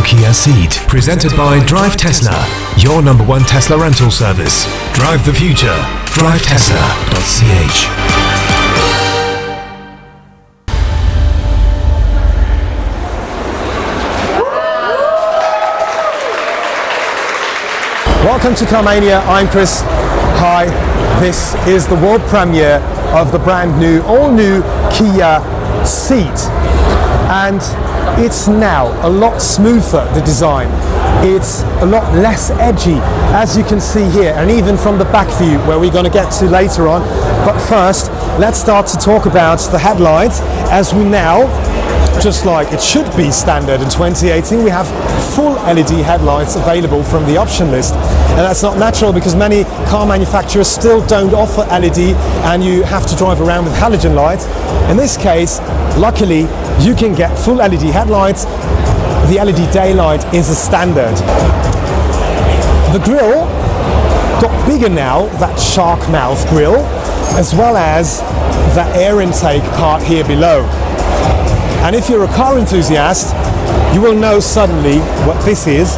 Kia Ceed, presented by Drive Tesla, your number one Tesla rental service. Drive the future. DriveTesla.ch. Welcome to Carmania, I'm Chris. Hi, this is the world premiere of the brand new, all new Kia Ceed. And it's now a lot smoother, the design. It's a lot less edgy, as you can see here, and even from the back view, where we're going to get to later on. But first, let's start to talk about the headlights, as we now, just like it should be standard in 2018, we have full LED headlights available from the option list. And that's not natural because many car manufacturers still don't offer LED and you have to drive around with halogen lights. In this case, luckily, you can get full LED headlights. The LED daylight is a standard. The grille got bigger now, that shark mouth grille, as well as that air intake part here below. And if you're a car enthusiast, you will know suddenly what this is.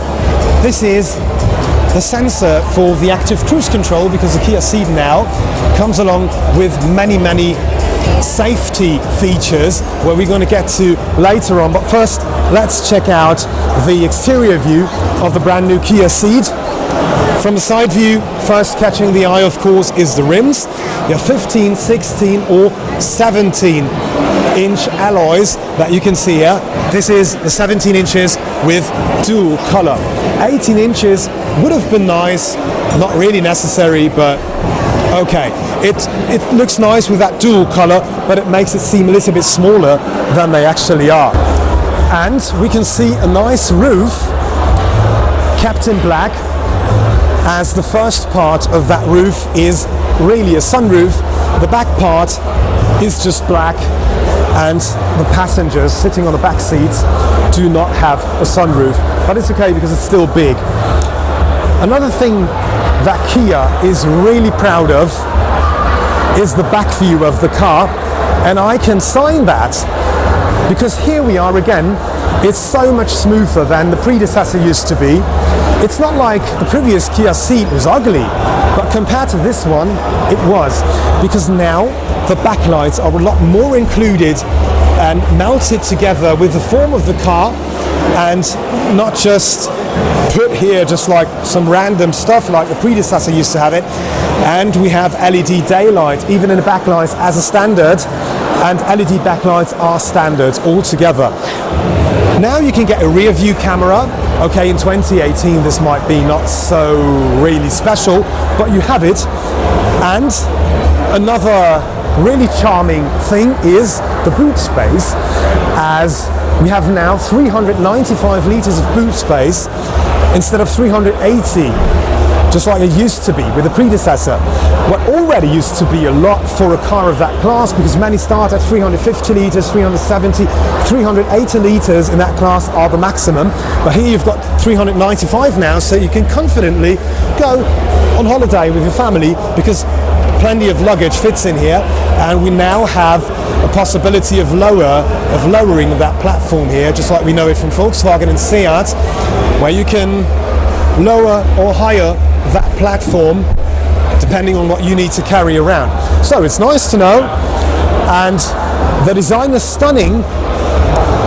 This is the sensor for the active cruise control, because the Kia Ceed now comes along with many safety features where we're going to get to later on. But first, let's check out the exterior view of the brand new Kia Ceed. From the side view, first catching the eye, of course, is the rims. You have 15, 16 or 17-inch alloys that you can see here. This is the 17 inches with dual color. 18 inches would have been nice, not really necessary, but okay. It looks nice with that dual color, but it makes it seem a little bit smaller than they actually are. And we can see a nice roof kept in black, as the first part of that roof is really a sunroof. The back part is just black, and the passengers sitting on the back seats do not have a sunroof, but it's okay because it's still big. Another thing that Kia is really proud of is the back view of the car, and I can sign that because here we are again. It's so much smoother than the predecessor used to be. It's not like the previous Kia Ceed was ugly, but compared to this one, it was, because now the backlights are a lot more included and melted together with the form of the car, and not just put here just like some random stuff like the predecessor used to have it. And we have LED daylight even in the backlights as a standard, and LED backlights are standard altogether. Now you can get a rear view camera. Okay, in 2018 this might be not so really special, but you have it. And another really charming thing is the boot space, as we have now 395 litres of boot space instead of 380, just like it used to be with the predecessor. What already used to be a lot for a car of that class, because many start at 350 litres, 370, 380 litres in that class are the maximum. But here you've got 395 now, so you can confidently go on holiday with your family because plenty of luggage fits in here. And we now have a possibility of lowering that platform here, just like we know it from Volkswagen and Ceed, where you can lower or higher that platform depending on what you need to carry around. So it's nice to know, and the design is stunning,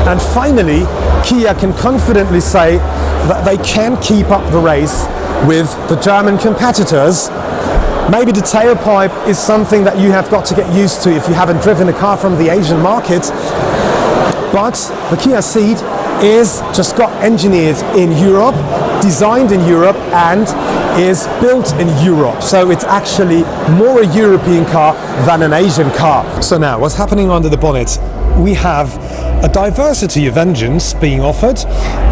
and finally Kia can confidently say that they can keep up the race with the German competitors. Maybe the tailpipe is something that you have got to get used to if you haven't driven a car from the Asian market, but the Kia Ceed is just got engineered in Europe, designed in Europe, and is built in Europe. So it's actually more a European car than an Asian car. So now, what's happening under the bonnet? We have a diversity of engines being offered,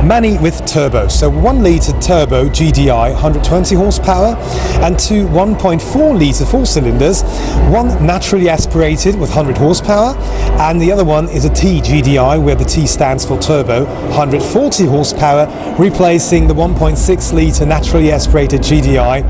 many with turbo. So 1 litre turbo GDI, 120 horsepower, and two 1.4 litre four cylinders, one naturally aspirated with 100 horsepower, and the other one is a T GDI, where the T stands for turbo, 140 horsepower, replacing the 1.6 litre naturally aspirated GDI.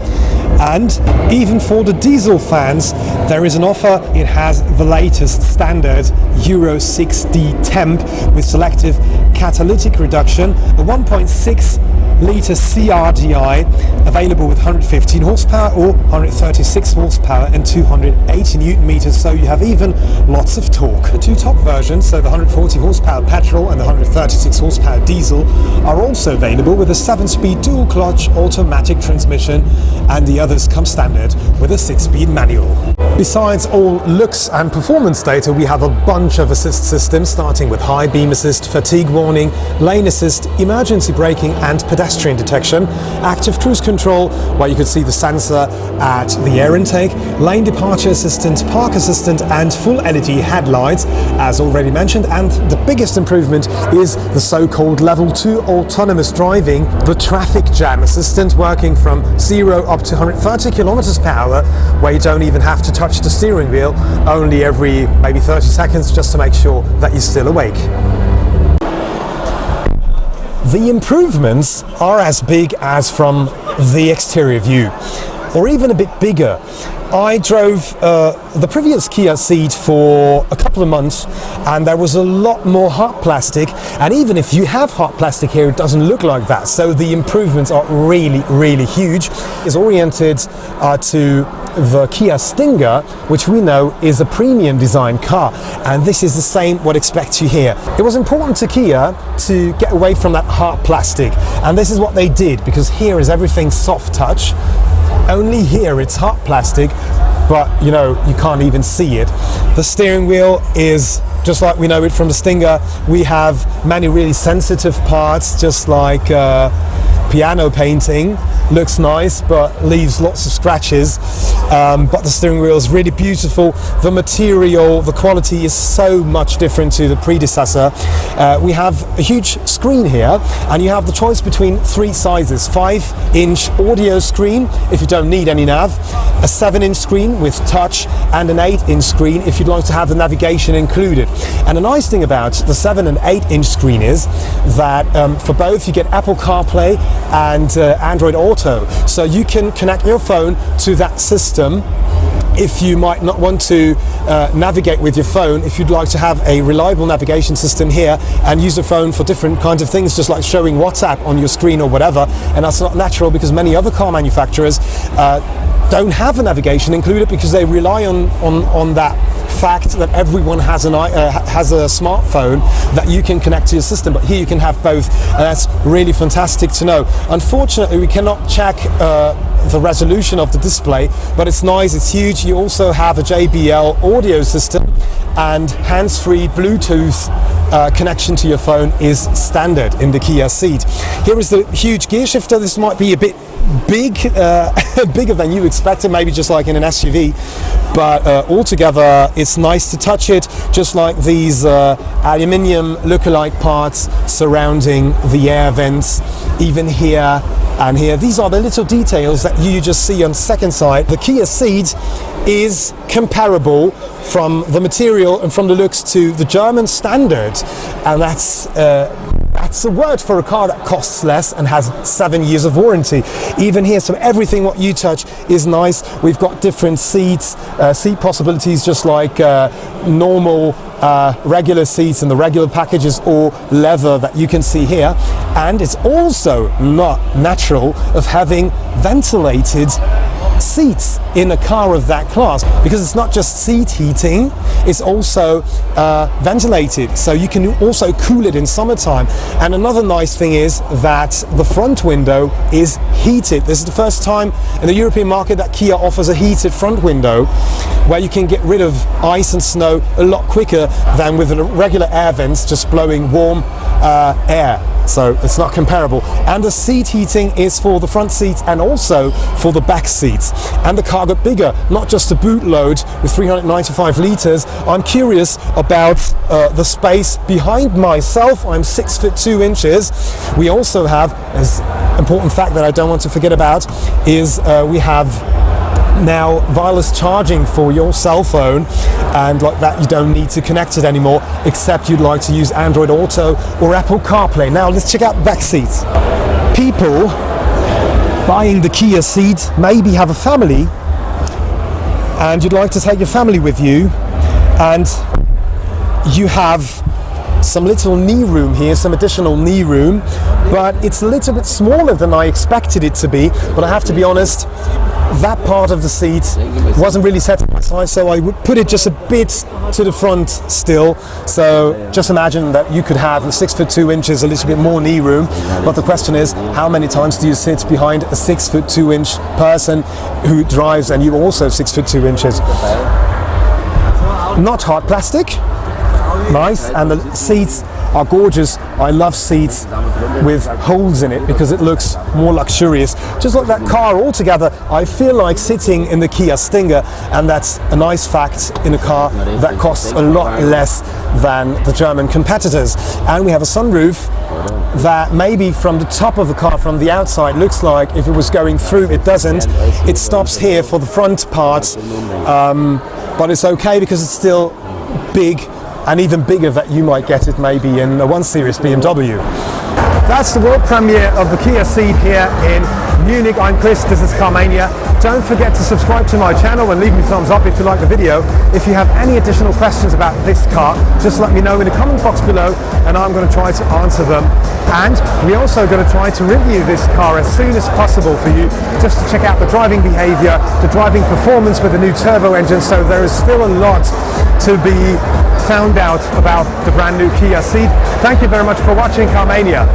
And even for the diesel fans, there is an offer. It has the latest standard Euro 6D temp pump with selective catalytic reduction, a 1.6-litre CRDI available with 115 horsepower or 136 horsepower and 280 newton meters, so you have even lots of torque. The two top versions, so the 140 horsepower petrol and the 136 horsepower diesel, are also available with a 7-speed dual clutch automatic transmission, and the others come standard with a 6-speed manual. Besides all looks and performance data, we have a bunch of assist systems, starting with high beam assist, fatigue warning, lane assist, emergency braking and pedestrian detection, active cruise control, where you can see the sensor at the air intake, lane departure assistant, park assistant and full LED headlights, as already mentioned. And the biggest improvement is the so-called level 2 autonomous driving, the traffic jam assistant, working from 0 up to 130 kilometers per hour, where you don't even have to touch the steering wheel, only every maybe 30 seconds, just to make sure that you're still awake. The improvements are as big as from the exterior view, or even a bit bigger. I drove the previous Kia Ceed for a couple of months, and there was a lot more hard plastic, and even if you have hard plastic here, it doesn't look like that. So the improvements are really huge. It's oriented to the Kia Stinger, which we know is a premium design car, and this is the same what expects you here. It was important to Kia to get away from that hard plastic, and this is what they did, because here is everything soft touch. Only here it's hard plastic, but you know, you can't even see it. The steering wheel is just like we know it from the Stinger. We have many really sensitive parts, just like piano painting. Looks nice but leaves lots of scratches, but the steering wheel is really beautiful. The material, the quality is so much different to the predecessor. We have a huge screen here, and you have the choice between 3 sizes: 5-inch audio screen if you don't need any nav, a 7-inch screen with touch, and an 8-inch screen if you'd like to have the navigation included. And the nice thing about the 7 and 8-inch screen is that for both you get Apple CarPlay and Android Auto, so you can connect your phone to that system if you might not want to navigate with your phone. If you'd like to have a reliable navigation system here and use the phone for different kinds of things, just like showing WhatsApp on your screen or whatever, and that's not natural because many other car manufacturers don't have a navigation included, because they rely on that fact that everyone has a smartphone that you can connect to your system. But here you can have both, and that's really fantastic to know. Unfortunately, we cannot check the resolution of the display, but it's nice, it's huge. You also have a JBL audio system, and hands-free Bluetooth connection to your phone is standard in the Kia Ceed. Here is the huge gear shifter. This might be a bit big, bigger than you expected, maybe just like in an SUV, but altogether it's nice to touch it, just like these aluminium look-alike parts surrounding the air vents, even here and here. These are the little details that you just see on the second side. The Kia Ceed is comparable from the material and from the looks to the German Standard, and that's a word for a car that costs less and has 7 years of warranty. Even here, so everything what you touch is nice. We've got different seats, seat possibilities, just like normal regular seats and the regular packages, or leather that you can see here. And it's also not natural of having ventilated seats in a car of that class, because it's not just seat heating, it's also ventilated, so you can also cool it in summertime. And another nice thing is that the front window is heated. This is the first time in the European market that Kia offers a heated front window, where you can get rid of ice and snow a lot quicker than with the regular air vents just blowing warm air. So it's not comparable. And the seat heating is for the front seats and also for the back seats. And the car got bigger, not just a boot load with 395 litres. I'm curious about the space behind myself. I'm 6'2". We also have, as important fact that I don't want to forget about, is we have now wireless charging for your cell phone, and like that you don't need to connect it anymore, except you'd like to use Android Auto or Apple CarPlay. Now let's check out back seats. People buying the Kia Ceed maybe have a family, and you'd like to take your family with you, and you have some little knee room here, some additional knee room, but it's a little bit smaller than I expected it to be. But I have to be honest, that part of the seat wasn't really set to my size, so I would put it just a bit to the front still. So just imagine that you could have 6'2", a little bit more knee room. But the question is, how many times do you sit behind a 6'2" person who drives and you also 6'2". Not hard plastic, nice, and the seats are gorgeous. I love seats with holes in it because it looks more luxurious. Just like that car altogether, I feel like sitting in the Kia Stinger, and that's a nice fact in a car that costs a lot less than the German competitors. And we have a sunroof that maybe from the top of the car, from the outside, looks like if it was going through, it doesn't. It stops here for the front part, but it's okay because it's still big, and even bigger that you might get it maybe in a 1 Series BMW. That's the world premiere of the Kia Ceed here in Munich. I'm Chris, this is Carmania. Don't forget to subscribe to my channel and leave me a thumbs up if you like the video. If you have any additional questions about this car, just let me know in the comment box below and I'm going to try to answer them. And we're also going to try to review this car as soon as possible for you, just to check out the driving behavior, the driving performance with the new turbo engine. So there is still a lot to be found out about the brand new Kia Ceed. Thank you very much for watching Carmania.